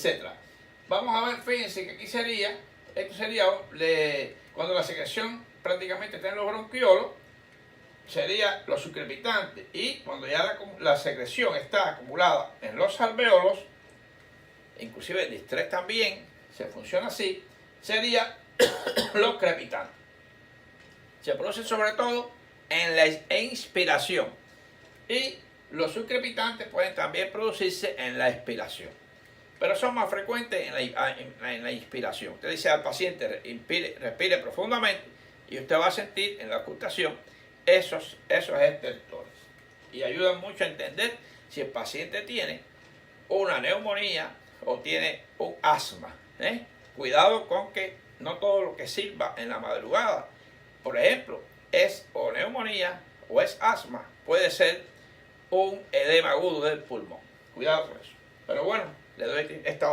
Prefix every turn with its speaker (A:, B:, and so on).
A: etcétera. Vamos a ver, fíjense que aquí sería, esto sería cuando la secreción prácticamente está en los bronquiolos, sería los sucrepitantes, y cuando ya la secreción está acumulada en los alveolos, inclusive el distrés también se funciona así, sería los crepitantes. Se produce sobre todo en la inspiración, y los subcrepitantes pueden también producirse en la expiración, pero son más frecuentes en la inspiración. Usted dice al paciente respire profundamente y usted va a sentir en la ocultación esos estertores, y ayudan mucho a entender si el paciente tiene una neumonía o tiene un asma. Cuidado con que no todo lo que sirva en la madrugada, por ejemplo, es o neumonía o es asma, puede ser un edema agudo del pulmón. Cuidado con eso. Pero bueno, le doy esta